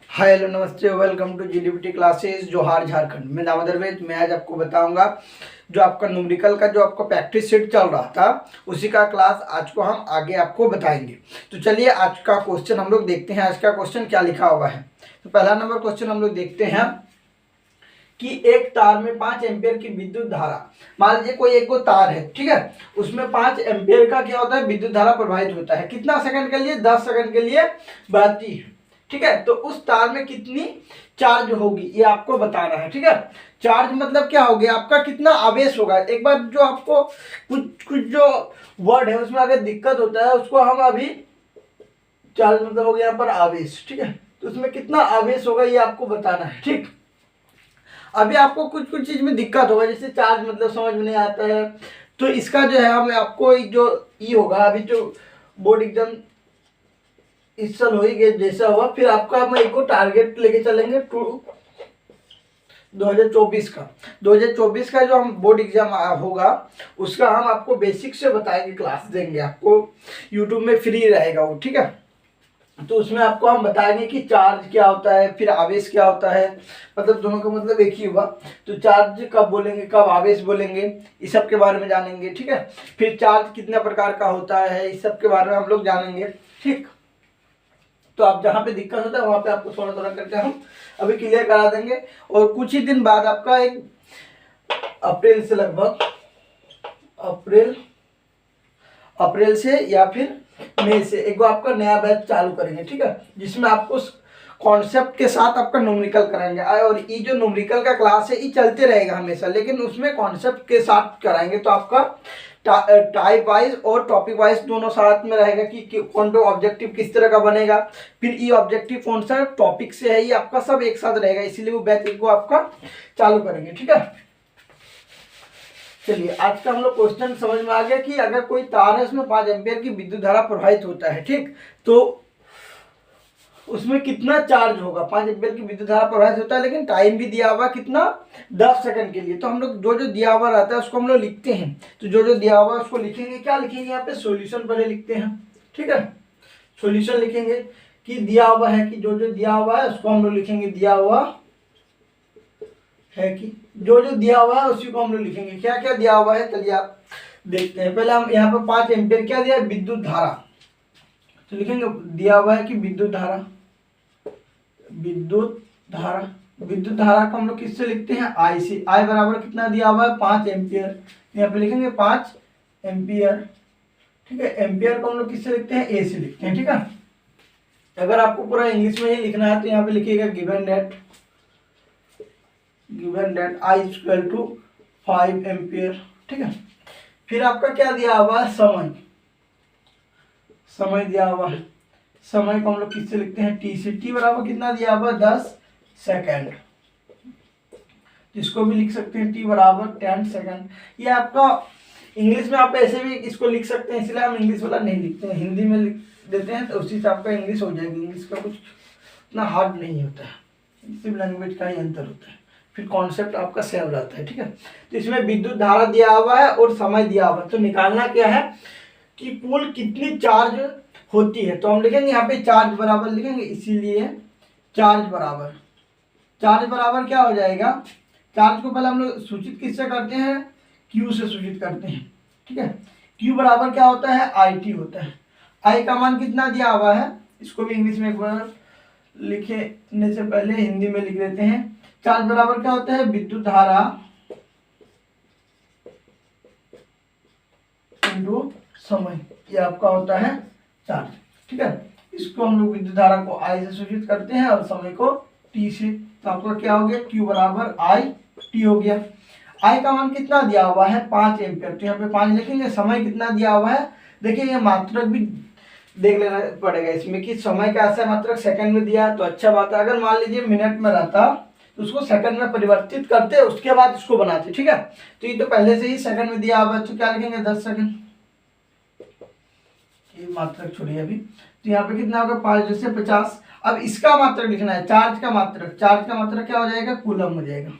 Hi hello नमस्ते welcome to जीडीपीटी classes जोहार झारखंड। मैं दामोदर वेद। मैं आज आपको बताऊंगा जो आपका न्यूमेरिकल का जो आपका प्रैक्टिस सेट चल रहा था उसी का क्लास आज को हम आगे आपको बताएंगे। तो चलिए आज का क्वेश्चन हम लोग देखते हैं। आज का क्वेश्चन क्या लिखा हुआ है। तो पहला नंबर क्वेश्चन हम लोग देखते हैं कि एक तार में 5 एम्पियर की विद्युत धारा, मान लीजिए कोई एक तार है, ठीक है, उसमें 5 एम्पियर का क्या होता है विद्युत धारा प्रवाहित होता है। कितना सेकंड के लिए? 10 सेकंड के लिए बहती है, ठीक है। तो उस तार में कितनी चार्ज होगी ये आपको बताना है, ठीक है। चार्ज मतलब क्या हो गया आपका, कितना आवेश होगा। एक बार जो आपको कुछ कुछ जो वर्ड है उसमें अगर दिक्कत होता है उसको हम अभी, चार्ज मतलब हो गया यहाँ पर आवेश, ठीक है। तो उसमें कितना आवेश होगा ये आपको बताना है, ठीक। अभी आपको कुछ कुछ चीज में दिक्कत होगा, जैसे चार्ज मतलब समझ में नहीं आता है, तो इसका जो है हमें आपको एक जो ई होगा, अभी जो बोर्ड एग्जाम इस साल हो ही गए जैसा हुआ, फिर आपका हम एक को टारगेट लेके चलेंगे 2024 का। 2024 का जो हम बोर्ड एग्जाम होगा उसका हम आपको बेसिक से बताएंगे, क्लास देंगे आपको, यूट्यूब में फ्री रहेगा वो, ठीक है। तो उसमें आपको हम बताएंगे कि चार्ज क्या होता है, फिर आवेश क्या होता है, मतलब दोनों का मतलब एक ही हुआ। तो चार्ज कब बोलेंगे, कब आवेश बोलेंगे, इस सब के बारे में जानेंगे, ठीक है। फिर चार्ज कितने प्रकार का होता है, इस सब के बारे में हम लोग जानेंगे, ठीक। तो आप जहाँ पे दिक्कत होता है वहाँ पे आपको थोड़ा थोड़ा करके हम अभी क्लियर करा देंगे। और कुछ ही दिन बाद आपका एक अप्रैल से लगभग अप्रैल से या फिर मई से एक आपका नया बैच चालू करेंगे, ठीक है, जिसमें आपको कॉन्सेप्ट के साथ आपका न्यूमेरिकल कराएंगे। और ये जो न्यूमेरिकल का क्लास है ये चलते रहेगा हमेशा, लेकिन उसमें कॉन्सेप्ट के साथ कराएंगे। तो आपका टाइप वाइज और टॉपिक वाइज दोनों साथ में रहेगा कि कौन तो ऑब्जेक्टिव किस तरह का बनेगा, फिर ये ऑब्जेक्टिव कौन सा टॉपिक से है, ये आपका सब एक साथ रहेगा, इसीलिए वो बैच को आपका चालू करेंगे, ठीक है। चलिए आज का हम लोग क्वेश्चन समझ में आ गया कि अगर कोई तार है उसमें 5 एम्पियर की विद्युत धारा प्रवाहित होता है, ठीक, तो उसमें कितना चार्ज होगा। 5 एम्पियर की विद्युत धारा प्रवाहित होता है, लेकिन टाइम भी दिया हुआ कितना, 10 सेकंड के लिए। तो हम लोग जो जो दिया हुआ रहता है उसको हम लोग लिखते हैं। तो जो जो दिया हुआ है उसको लिखेंगे, क्या लिखेंगे यहाँ पे, सॉल्यूशन पहले लिखते हैं, ठीक है। सॉल्यूशन लिखेंगे कि दिया हुआ है, कि जो जो दिया हुआ है उसको हम लोग लिखेंगे, दिया हुआ है कि जो जो दिया हुआ है उसी को हम लोग लिखेंगे। क्या क्या दिया हुआ है चलिए आप देखते हैं। पहले हम यहाँ पे 5 एम्पियर क्या दिया है, विद्युत धारा। तो लिखेंगे दिया हुआ है कि विद्युत धारा, विद्युत धारा को हम लोग किससे लिखते हैं, आई से। आई बराबर कितना दिया हुआ है, 5 एम्पियर। यहाँ पे लिखेंगे 5 एम्पियर, ठीक है। एम्पियर को हम लोग किससे लिखते हैं, ए से लिखते हैं, ठीक है। अगर आपको पूरा इंग्लिश में ही लिखना है तो यहाँ पे लिखिएगा given that I equal to 5 ampere, ठीक है। फिर आपका क्या दिया हुआ है, समय दिया हुआ है। समय को हम लोग किससे लिखते हैं, टी से। टी बराबर कितना दिया हुआ है, 10 सेकेंड। इसको भी लिख सकते हैं टी बराबर 10 सेकेंड। ये आपका इंग्लिश में आप ऐसे भी इसको लिख सकते हैं, इसलिए हम इंग्लिश वाला नहीं लिखते हैं, हिंदी में लिख देते हैं, तो उसी से आपका इंग्लिश हो जाएगी। इंग्लिश का कुछ इतना हार्ड नहीं होता है, सिर्फ लैंग्वेज का ही अंतर होता है, फिर कॉन्सेप्ट आपका सेम रहता है, ठीक है। तो इसमें विद्युत धारा दिया हुआ है और समय दिया हुआ है। तो निकालना क्या है कि कुल कितनी चार्ज होती है। तो हम लिखेंगे यहाँ पे चार्ज बराबर लिखेंगे, इसीलिए चार्ज बराबर क्या हो जाएगा। चार्ज को पहले हम लोग सूचित किससे करते हैं, Q से सूचित करते हैं, ठीक है। Q बराबर क्या होता है, IT होता है। I का मान कितना दिया हुआ है, इसको भी इंग्लिश में एक बार लिखने से पहले हिंदी में लिख देते हैं। चार्ज बराबर क्या होता है, विद्युत धारा इंटू समय, ये आपका होता है चार्ज, ठीक है। इसको हम लोग विद्युत धारा को I से सूचित करते हैं और समय को T से। तो आपका क्या हो गया, Q बराबर IT हो गया। I का मान कितना दिया हुआ है, 5 एम्पियर। तो यहाँ पे 5 लिखेंगे। समय कितना दिया हुआ है, देखिए ये मात्रक भी देख लेना पड़ेगा इसमें कि समय कैसा है, मात्रक सेकंड में दिया है तो अच्छा बात है। अगर मान लीजिए मिनट में रहता तो उसको सेकंड में परिवर्तित करते, उसके बाद इसको बनाते, ठीक है। तो ये तो पहले से ही सेकंड में दिया हुआ है, तो क्या लिखेंगे, 10 सेकंड। ये मात्रक छोड़िए अभी। तो यहाँ पे कितना होगा, 5 जैसे 50। अब इसका मात्रक लिखना है, चार्ज का मात्रक क्या हो जाएगा, कूलम हो जाएगा,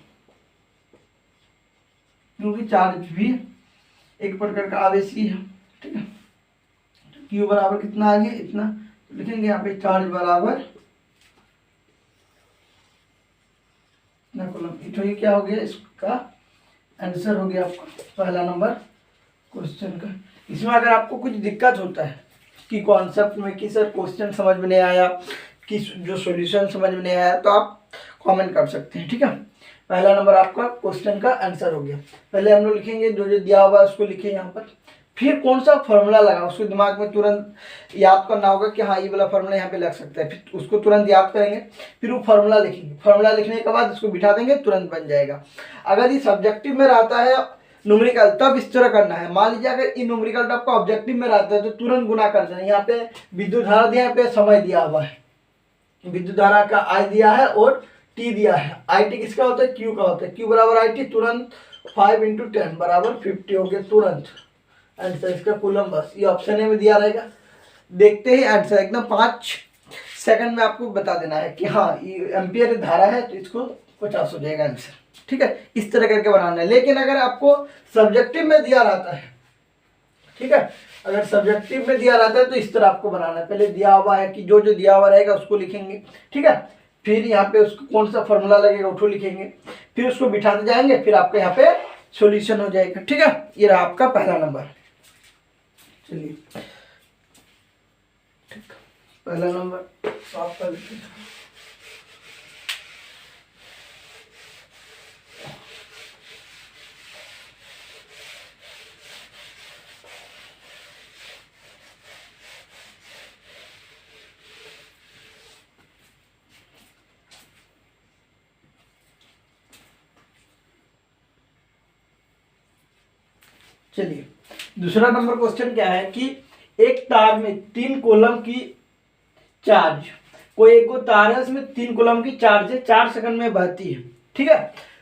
क्योंकि चार्ज भी एक प्रकार का आवेश ही है, ठीक है। Q बराबर कितना आ गया, इतना। लिखेंगे यहाँ पे चार्ज बराबर कितना कूलम। तो ये क्या हो गया, इसका आंसर हो गया आपका पहला नंबर क्वेश्चन का। इसमें अगर आपको कुछ दिक्कत होता है कि कॉन्सेप्ट में कि सर क्वेश्चन समझ में नहीं आया, कि जो सॉल्यूशन समझ में नहीं आया, तो आप कमेंट कर सकते हैं, ठीक है। पहला नंबर आपका क्वेश्चन का आंसर हो गया। पहले हम लोग लिखेंगे जो जो दिया हुआ है उसको लिखें यहाँ पर, फिर कौन सा फॉर्मूला लगा उसको दिमाग में तुरंत याद करना होगा कि हाँ ये वाला फॉर्मूला यहाँ पे लग सकता है, फिर उसको तुरंत याद करेंगे, फिर वो फॉर्मूला लिखेंगे। फॉर्मूला लिखने के बाद उसको बिठा देंगे, तुरंत बन जाएगा। अगर ये सब्जेक्टिव में रहता है न्यूमेरिकल, तब इस तरह करना है। मान लीजिए अगर ये न्यूमेरिकल आपका ऑब्जेक्टिव में रहता है तो तुरंत गुना कर देना। यहाँ पे विद्युत धारा दिया है, यहाँ पे समय दिया हुआ है, विद्युत धारा का आई दिया है और टी दिया है। आई टी किसका होता है, क्यू का होता है। क्यू बराबर आई टी, तुरंत 5 × 10 बराबर 50 हो गया तुरंत आंसर इसका कूलम। बस ये ऑप्शन ए में दिया रहेगा। देखते ही आंसर एकदम 5 सेकंड में आपको बता देना है कि हाँ ये एम्पियर धारा है, तो इसको 50 हो जाएगा आंसर, ठीक है। इस तरह करके बनाना है। लेकिन अगर आपको सब्जेक्टिव में दिया रहता है, ठीक है, अगर सब्जेक्टिव में दिया रहता है तो इस तरह आपको बनाना है। पहले दिया हुआ है कि जो जो दिया हुआ रहेगा उसको लिखेंगे, ठीक है। फिर यहाँ पे उसको कौन सा फॉर्मूला लगेगा उसको लिखेंगे, फिर उसको बिठाते जाएंगे, फिर आपका यहाँ पे सॉल्यूशन हो जाएगा, ठीक है। ये रहा आपका पहला नंबर। चलिए ठीक, पहला नंबर सॉल्व कर लेते हैं। चलिए दूसरा नंबर क्वेश्चन क्या है कि एक तार में 3 कूलम की चार्ज, कोई एक तार है उसमें 3 कूलम की चार्ज है, 4 सेकंड में बहती है, ठीक है।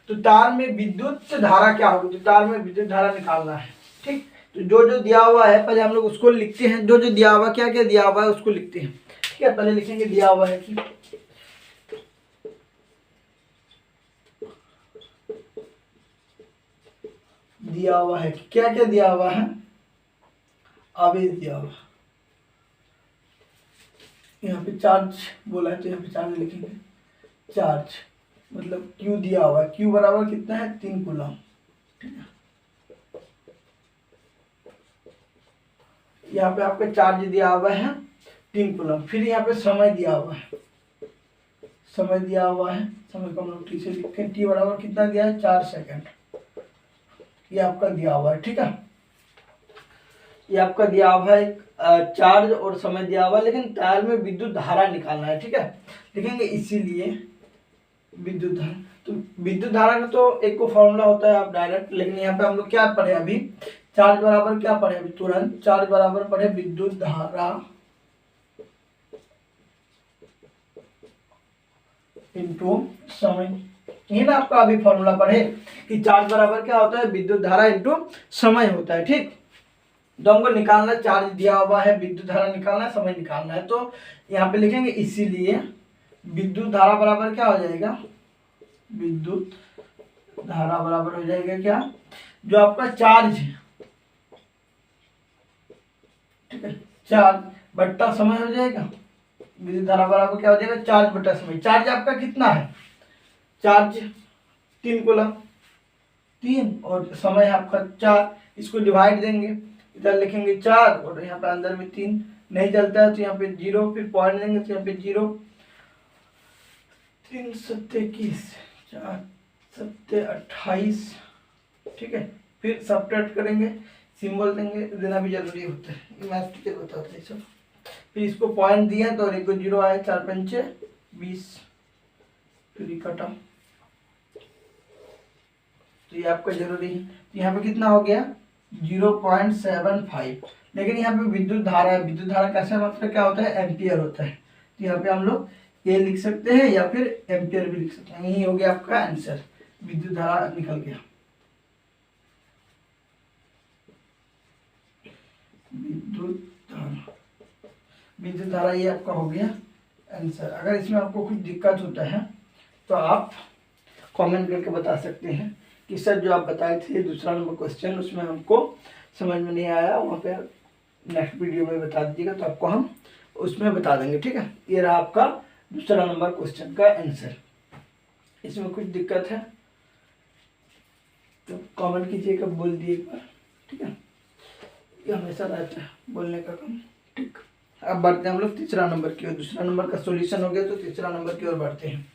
तो तार में विद्युत धारा क्या होगी, तो तार में विद्युत धारा निकालना है, ठीक। तो जो जो दिया हुआ है पहले हम लोग उसको लिखते हैं। जो जो दिया हुआ क्या क्या दिया हुआ है उसको लिखते हैं, ठीक है। पहले लिखेंगे दिया हुआ है कि दिया हुआ है कि क्या क्या दिया हुआ है, आवेश दिया हुआ। यहाँ पे चार्ज बोला है तो यहाँ पे चार्ज लिखेंगे। चार्ज मतलब क्यू दिया हुआ है, क्यू बराबर कितना है 3 कूलम, ठीक है। यहाँ पे आपका चार्ज दिया हुआ है 3 कूलम। फिर यहाँ पे समय दिया हुआ है, समय दिया हुआ है, समय को हम लोग टी से लिखते हैं। टी बराबर कितना दिया है 4 सेकंड, ये आपका दिया हुआ है, ठीक है। ये आपका दिया हुआ है चार्ज और समय दिया हुआ है, लेकिन तार में विद्युत धारा निकालना है, ठीक है। लिखेंगे इसीलिए विद्युत धारा। तो विद्युत धारा का तो एक को फॉर्मूला होता है आप डायरेक्ट, लेकिन यहाँ पे हम लोग क्या पढ़े अभी, चार्ज बराबर क्या पढ़े अभी तुरंत, चार्ज बराबर पढ़े विद्युत धारा इंटू समय। ये ना आपका अभी फॉर्मूला पढ़े कि चार्ज बराबर क्या होता है, विद्युत धारा इंटू समय होता है, ठीक। तो हमको निकालना, चार्ज दिया हुआ है, विद्युत धारा निकालना है, समय निकालना है। तो यहाँ पे लिखेंगे इसीलिए विद्युत धारा बराबर क्या हो जाएगा, विद्युत धारा बराबर हो जाएगा क्या, जो आपका चार्ज है, ठीक है, चार्ज बट्टा समय हो जाएगा। विद्युत धारा बराबर क्या हो जाएगा, चार्ज बट्टा समय। चार्ज आपका कितना है, चार्ज 3 कूलम 3 और समय है आपका 4। इसको डिवाइड देंगे, इधर लिखेंगे 4 और यहाँ पे अंदर में 3 नहीं चलता है तो यहाँ पे 0, फिर पॉइंट देंगे तो यहाँ पे 0, 3 7 21, 4 7 28, ठीक है। फिर सब्ट्रैक्ट करेंगे, सिंबल देंगे, देना भी जरूरी होता है, मैथ टीचर बताते हैं सब। फिर इसको पॉइंट दिया तो एक को 0 आया, 4 पंचे 20, फिर कटा, तो ये आपका जरूरी है। तो यहाँ पे कितना हो गया 0.75। लेकिन यहाँ पे विद्युत धारा है, विद्युत धारा कैसे मतलब क्या होता है, एम्पियर होता है। तो यहाँ पे हम लोग ये लिख सकते हैं या फिर एम्पियर भी लिख सकते हैं। यही हो गया आपका आंसर, विद्युत धारा निकल गया। विद्युत धारा ये आपका हो गया आंसर। अगर इसमें आपको कुछ दिक्कत होता है तो आप कमेंट करके बता सकते हैं कि सर जो आप बताए थे दूसरा नंबर क्वेश्चन उसमें हमको समझ में नहीं आया, वहाँ पे नेक्स्ट वीडियो में बता दीजिएगा तो आपको हम उसमें बता देंगे, ठीक है। ये रहा आपका दूसरा नंबर क्वेश्चन का आंसर। इसमें कुछ दिक्कत है तो कमेंट कीजिएगा, बोल दिए एक बार, ठीक है। ये हमेशा रहता है बोलने का काम, ठीक। अब बढ़ते हैं हम लोग तीसरा नंबर की ओर। दूसरा नंबर का सॉल्यूशन हो गया तो तीसरा नंबर की ओर बढ़ते हैं।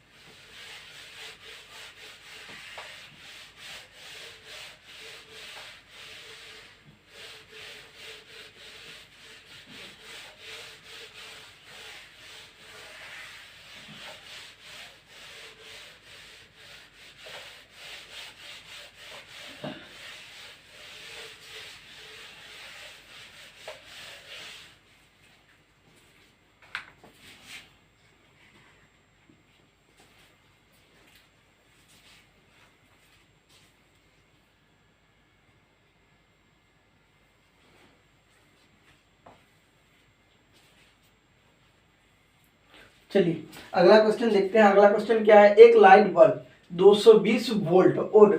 चलिए अगला क्वेश्चन देखते हैं। अगला क्वेश्चन क्या है, एक लाइट बल्ब 220 वोल्ट और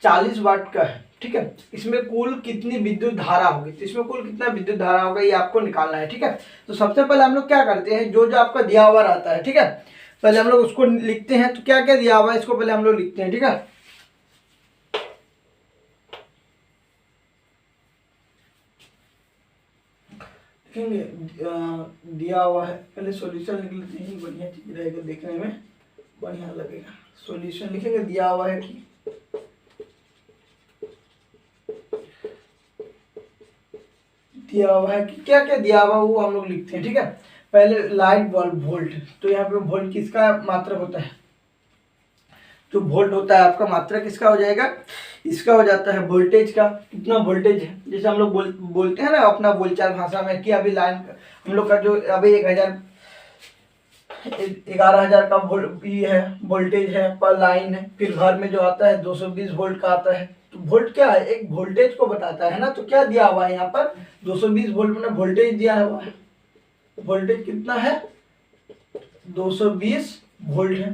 40 वाट का है, ठीक है। इसमें कुल कितनी विद्युत धारा होगी, तो इसमें कुल कितना विद्युत धारा होगा ये आपको निकालना है, ठीक है। तो सबसे पहले हम लोग क्या करते हैं, जो जो आपका दिया हुआ रहता है, ठीक है, पहले हम लोग उसको लिखते हैं। तो क्या क्या दिया हुआ है इसको पहले हम लोग लिखते हैं, ठीक है। लिखेंगे दिया हुआ है, पहले सॉल्यूशन लिख लेते हैं, बढ़िया चीज रहेगा, देखने में बढ़िया लगेगा। सॉल्यूशन लिखेंगे, दिया हुआ है कि दिया हुआ है कि क्या क्या दिया हुआ वो हम लोग लिखते हैं, ठीक है। पहले लाइट बल्ब वोल्ट, तो यहाँ पे वोल्ट किसका मात्रक होता है, जो वोल्ट होता है आपका मात्रक किसका हो जाएगा, इसका हो जाता है वोल्टेज का। कितना वोल्टेज है, जैसे हम लोग बोलते हैं ना अपना बोलचाल भाषा में कि अभी लाइन हम लोग का जो अभी 11,000 का ये है वोल्टेज है पर लाइन है। फिर घर में जो आता है 220 वोल्ट का आता है। तो वोल्ट क्या है, एक वोल्टेज को बताता है ना। तो क्या दिया हुआ है यहाँ पर 220 वोल्ट में वोल्टेज दिया हुआ है। वोल्टेज कितना है 220 वोल्ट है,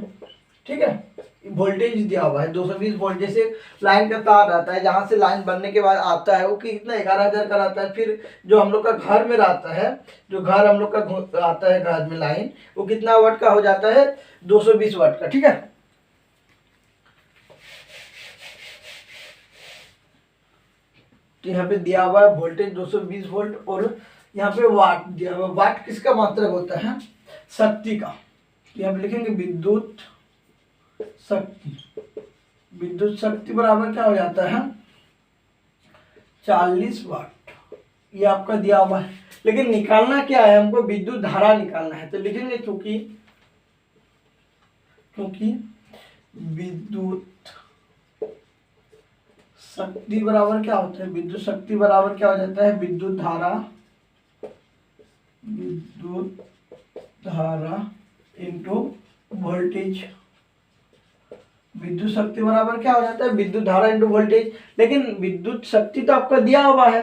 ठीक है। वोल्टेज दिया हुआ है 220 वोल्ट। जैसे लाइन का तार रहता है, जहां से लाइन बनने के बाद आता है वो कितना 11,000 का रहता है। फिर जो हम लोग का घर में रहता है, जो घर हम लोग का आता है घर में लाइन, वो कितना वाट का हो जाता है 220 वाट का, ठीक है। तो यहाँ पे दिया हुआ है वोल्टेज 220 वोल्ट और यहाँ पे वाट दिया हुआ। वाट किसका मात्रक होता है, शक्ति का। यहाँ पे लिखेंगे विद्युत शक्ति। विद्युत शक्ति बराबर क्या हो जाता है 40 वाट। ये आपका दिया हुआ है, लेकिन निकालना क्या है, हमको विद्युत धारा निकालना है। तो लिखेंगे क्योंकि विद्युत शक्ति बराबर क्या होता है, विद्युत शक्ति बराबर क्या हो जाता है विद्युत धारा इंटू वोल्टेज। विद्युत शक्ति बराबर क्या हो जाता है विद्युत धारा इंटू वोल्टेज। लेकिन विद्युत शक्ति तो आपका दिया हुआ है,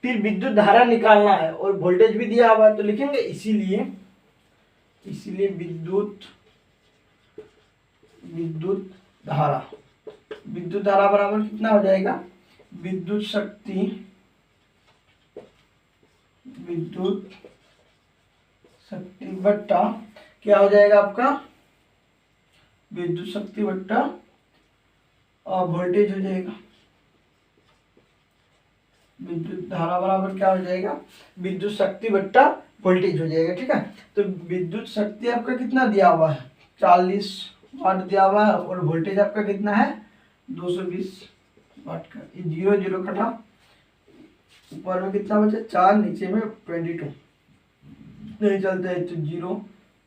फिर विद्युत धारा निकालना है और वोल्टेज भी दिया हुआ है। तो लिखेंगे इसीलिए विद्युत धारा बराबर कितना हो जाएगा, विद्युत शक्ति बट्टा क्या हो जाएगा आपका विद्युत शक्ति बट्टा वोल्टेज हो जाएगा। विद्युत धारा बराबर क्या हो जाएगा विद्युत शक्ति बट्टा वोल्टेज हो जाएगा, ठीक है। तो विद्युत शक्ति आपका कितना दिया हुआ है 40 वाट दिया हुआ है और वोल्टेज आपका कितना है 220 वाट का। ये 0 0 कटा, ऊपर में कितना बचा 4, नीचे में 22 नहीं चलता है तो 0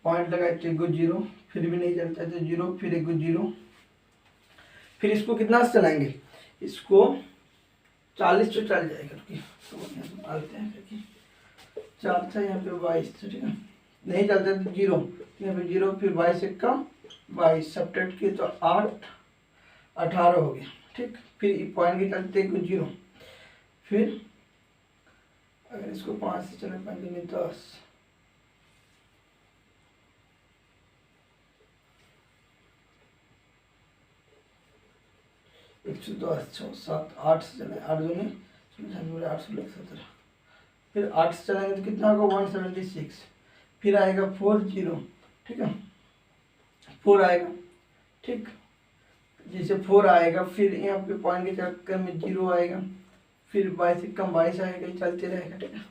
पॉइंट लगाए तो 1 0, फिर भी नहीं चलता है तो 0, फिर 1 0। फिर इसको कितना से चलाएंगे, इसको 40 से चल जाएगा। तो डालते हैं क्योंकि 4 था यहाँ पे 22 था, ठीक है। नहीं चलता तो 0, यहाँ पे 0, फिर 22 1 कम 22 सब्ट्रैक्ट किए तो 8 18 हो गया, ठीक। फिर पॉइंट के चलते 1 0, फिर अगर इसको 5 से चले 5 में 10, एक सौ 10 6 7 8 से चले 8 दूनी 8 16 17, फिर 8 से चलेंगे तो कितना होगा 176, फिर आएगा 4 0, ठीक है 4 आएगा, ठीक। जैसे 4 आएगा, फिर यहाँ पे पॉइंट के चक्कर में 0 आएगा, फिर 22 से कम 22 आएगा, चलते रहेगा। ठीक है,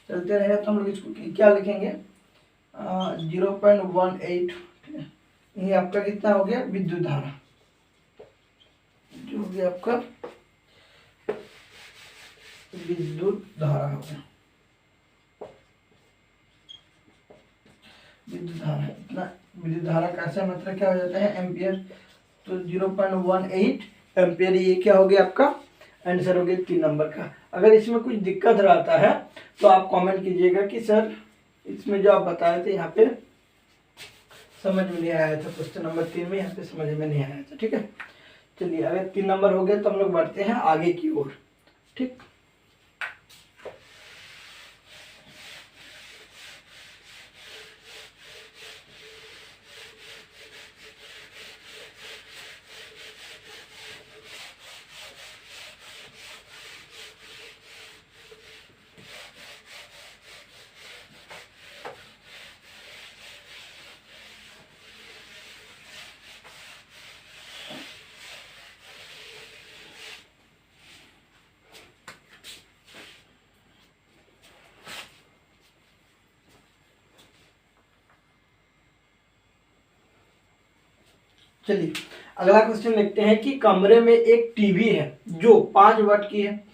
चलते रहेगा। तो हम लोग इसको क्या लिखेंगे 0.18। ठीक है, ये आपका कितना हो गया विद्युत धारा, जो हो गया आपका विद्युत धारा हो गया। विद्युत धारा इतना, विद्युत धारा कैसे मतलब क्या हो जाता है एम्पियर, तो 0.18 एम्पियर, ये क्या हो गया आपका आंसर हो गया 3 नंबर का। अगर इसमें कुछ दिक्कत रहता है तो आप कमेंट कीजिएगा कि सर इसमें जो आप बताए थे यहाँ पे समझ में नहीं आया था, क्वेश्चन नंबर 3 में यहाँ पे समझ में नहीं आया था। ठीक है, चलिए अगर 3 नंबर हो गए तो हम लोग बढ़ते हैं आगे की ओर। ठीक, चलिए अगला क्वेश्चन देखते हैं कि कमरे में एक टीवी है जो 5 वाट की है,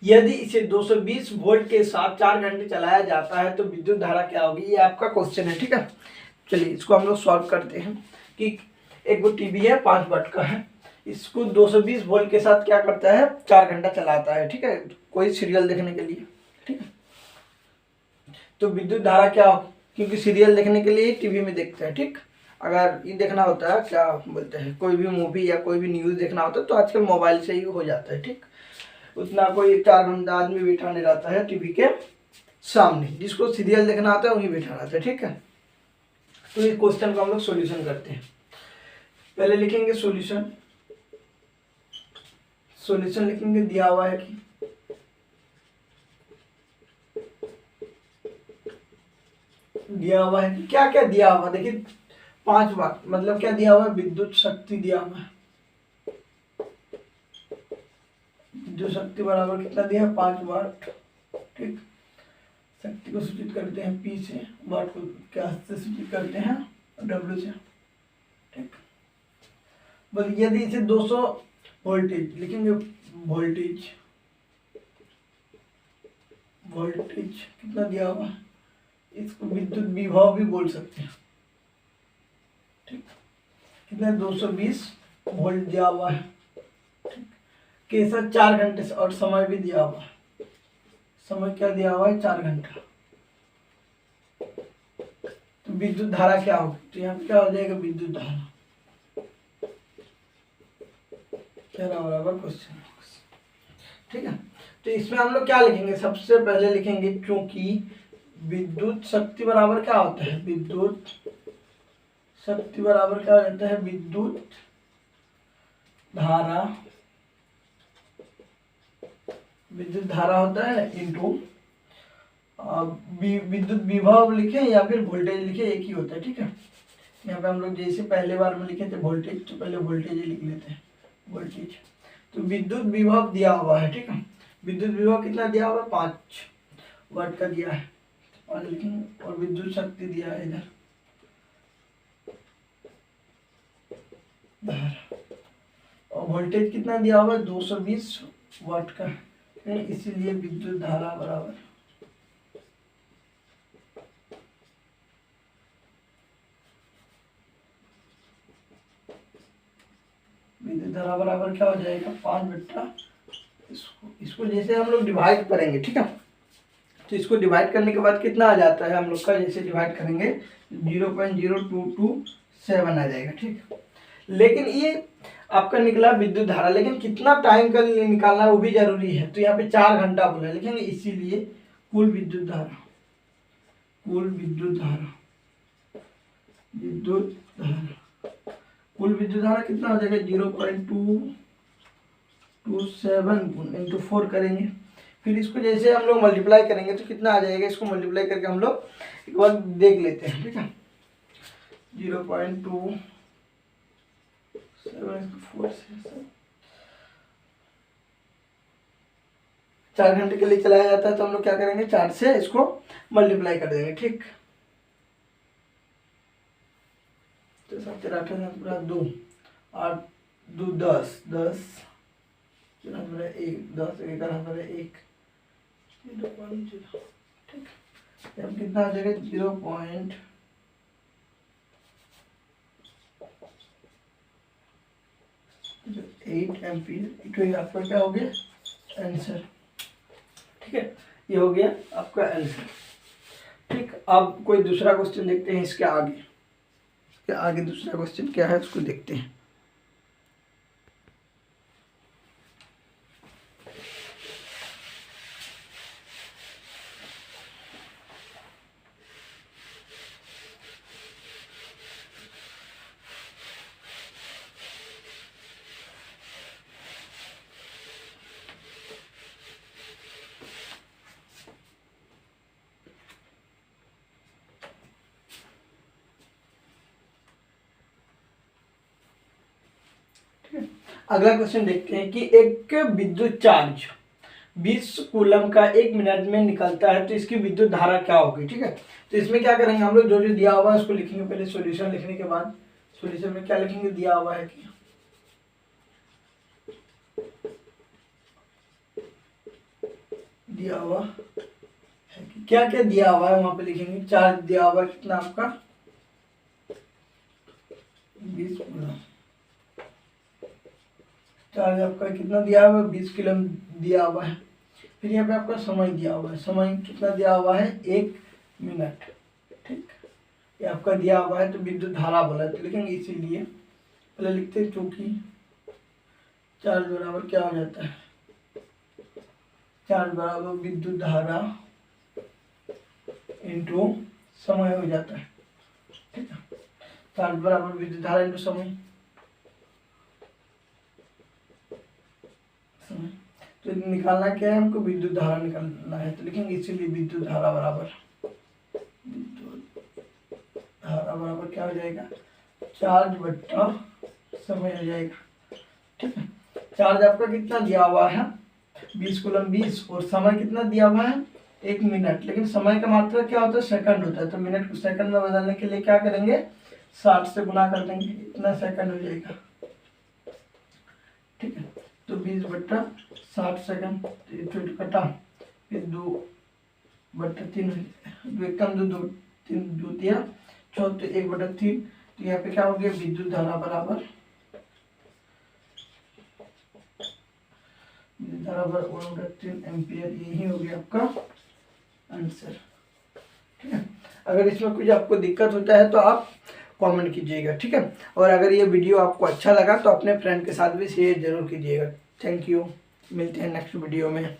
यदि इसे 220 वोल्ट के साथ 4 घंटे चलाया जाता है तो विद्युत धारा क्या होगी, ये आपका क्वेश्चन है। ठीक है, चलिए इसको हम लोग सॉल्व करते हैं कि एक वो टीवी है 5 वाट का है, इसको 220 वोल्ट के साथ क्या करता है 4 घंटा चलाता है। ठीक है, कोई सीरियल देखने के लिए। ठीक है, तो विद्युत धारा क्या होगी, क्योंकि सीरियल देखने के लिए टीवी में देखते हैं। ठीक, अगर ये देखना होता है क्या बोलते हैं कोई भी मूवी या कोई भी न्यूज़ देखना होता है तो आजकल मोबाइल से ही हो जाता है। ठीक, उतना कोई 4 घंटा आदमी बैठा नहीं रहता है टीवी के सामने, जिसको सीरियल देखना आता है वही बैठा रहता है। ठीक है, तो इस क्वेश्चन को हम लोग सॉल्यूशन करते हैं। पहले लिखेंगे सॉल्यूशन, सॉल्यूशन लिखेंगे दिया हुआ है कि दिया हुआ है कि क्या क्या दिया हुआ, देखिए 5 वाट मतलब क्या दिया हुआ है विद्युत शक्ति दिया हुआ है, विद्युत शक्ति बराबर कितना दिया है 5 वाट। ठीक, शक्ति को सूचित करते हैं P से, वाट को क्या से सूचित करते हैं W से। ठीक, बस यदि इसे 200 वोल्टेज लिखेंगे, वोल्टेज वोल्टेज कितना दिया हुआ है, इसको विद्युत विभव भी बोल सकते हैं। ठीक, कितना 220 वोल्ट दिया हुआ है। ठीक, के साथ 4 घंटे से, और समय भी दिया हुआ है, समय क्या दिया हुआ है 4 घंटा। तो विद्युत धारा क्या होगी, तो यहाँ पे क्या हो जाएगा विद्युत धारा क्या बराबर क्वेश्चन। ठीक है, तो इसमें हम लोग क्या लिखेंगे, सबसे पहले लिखेंगे क्योंकि विद्युत शक्ति बराबर क्या होता है, विद्युत शक्ति बराबर क्या हो जाता है विद्युत धारा, विद्युत धारा होता है इंटू विद्युत विभव लिखे या फिर वोल्टेज लिखे, एक ही होता है। ठीक है, यहाँ पे हम लोग जैसे पहले बार में लिखे थे वोल्टेज, तो पहले वोल्टेज ही लिख लेते हैं वोल्टेज। तो विद्युत विभव दिया हुआ है। ठीक है, विद्युत विभव कितना दिया हुआ है 5 वाट का दिया है, और लिखेंगे, और विद्युत शक्ति दिया है इधर धारा, और वोल्टेज कितना दिया हुआ है 220 वाट का, इसीलिए विद्युत धारा बराबर विद्युत धारा बराबर क्या हो जाएगा 5 बट्टा, इसको जैसे हम लोग डिवाइड करेंगे। ठीक है, तो इसको डिवाइड करने के बाद कितना आ जाता है हम लोग का, जैसे डिवाइड करेंगे 0.0227 आ जाएगा। ठीक, लेकिन ये आपका निकला विद्युत धारा, लेकिन कितना टाइम का निकालना है वो भी जरूरी है, तो यहाँ पे 4 घंटा बोला है, लिखेंगे इसीलिए कुल विद्युत धारा, कुल विद्युत धारा, विद्युत धारा, कुल विद्युत धारा कितना हो जाएगा 0.227 इंटू 4 करेंगे, फिर इसको जैसे हम लोग मल्टीप्लाई करेंगे तो कितना आ जाएगा, इसको मल्टीप्लाई करके हम लोग एक बार देख लेते हैं। ठीक है, 0.2 4 से 4 घंटे के लिए चलाया जाता है, तो हम लोग क्या करेंगे 4 से इसको मल्टीप्लाई कर देंगे। ठीक, तो 7 तेरह 8 2 8 2 10 10 1 10 1 ठीक, अब कितना आ जाएगा 0.8 एम्पीयर। तो आपका क्या हो गया आंसर। ठीक है, ये हो गया आपका आंसर। ठीक, अब कोई दूसरा क्वेश्चन देखते हैं इसके आगे। इसके आगे दूसरा क्वेश्चन क्या है उसको देखते हैं। अगला क्वेश्चन देखते हैं कि एक विद्युत चार्ज 20 कूलम का 1 मिनट में निकलता है, तो इसकी विद्युत धारा क्या होगी। ठीक है, तो इसमें क्या करेंगे हम लोग, जो जो दिया हुआ है उसको लिखेंगे। पहले सॉल्यूशन लिखने के बाद सॉल्यूशन में क्या लिखेंगे, दिया हुआ है कि दिया हुआ है कि क्या क्या दिया हुआ है वहां पे लिखेंगे। चार्ज दिया हुआ है कितना आपका 20 कूलम। चार्ज आपका कितना दिया हुआ है 20 किलो दिया हुआ है। फिर यहाँ पे आपका समय दिया हुआ है, समय कितना दिया हुआ है 1 मिनट। ठीक, ये आपका दिया हुआ है। तो विद्युत धारा बोला है तो लिखेंगे, इसीलिए पहले लिखते हैं क्योंकि चार्ज बराबर क्या हो जाता है, चार्ज बराबर विद्युत धारा इंटू समय हो जाता है। ठीक है, चार्ज बराबर विद्युत धारा इंटू समय। तो निकालना क्या है हमको, विद्युत धारा निकालना है, तो लिखेंगे इसीलिए विद्युत धारा बराबर क्या हो जाएगा, चार्ज बट्टा समय हो जाएगा। ठीक है, चार्ज आपका कितना दिया हुआ है 20 कूलम 20, और समय कितना दिया हुआ है 1 मिनट। लेकिन समय का मात्रा क्या होता है, सेकंड होता है, तो मिनट को सेकंड में बदलने के लिए क्या करेंगे 60 से गुना कर देंगे, इतना सेकंड हो जाएगा। ठीक है, तो 20 बट्टा 60 सेकंड, कटा, फिर 2 बट्टा 3, 2 कम 2 2 3 2 दिया 4, तो 1 बट्टा 3। तो यहाँ पे क्या हो गया, विद्युत धारा बराबर 1/3 एम्पियर। यही हो गया आपका आंसर। ठीक है, अगर इसमें कुछ आपको दिक्कत होता है तो आप कमेंट कीजिएगा। ठीक है, और अगर ये वीडियो आपको अच्छा लगा तो अपने फ्रेंड के साथ भी शेयर जरूर कीजिएगा। थैंक यू, मिलते हैं नेक्स्ट वीडियो में।